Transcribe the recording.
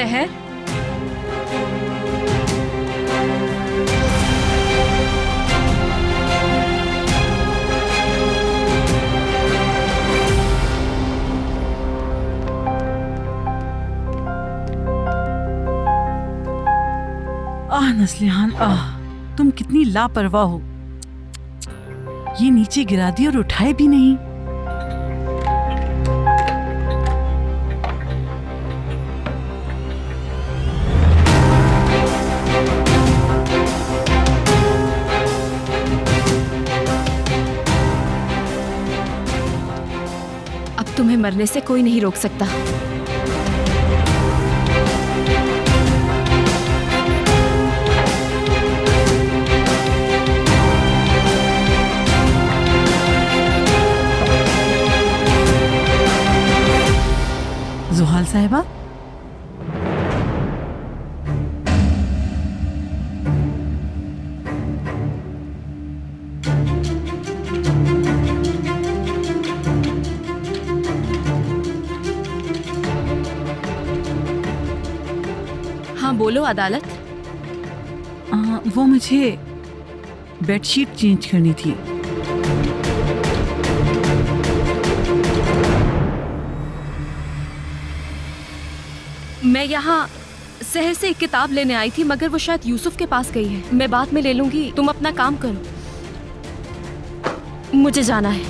सहर, नस्लिहान, तुम कितनी लापरवाह हो। ये नीचे गिरा दी और उठाए भी नहीं। अब तुम्हें मरने से कोई नहीं रोक सकता। जुहाल साहिबा, हाँ बोलो अदालत। वो मुझे बेडशीट चेंज करनी थी। मैं यहाँ शहर से एक किताब लेने आई थी, मगर वो शायद यूसुफ के पास गई है। मैं बाद में ले लूंगी, तुम अपना काम करो, मुझे जाना है।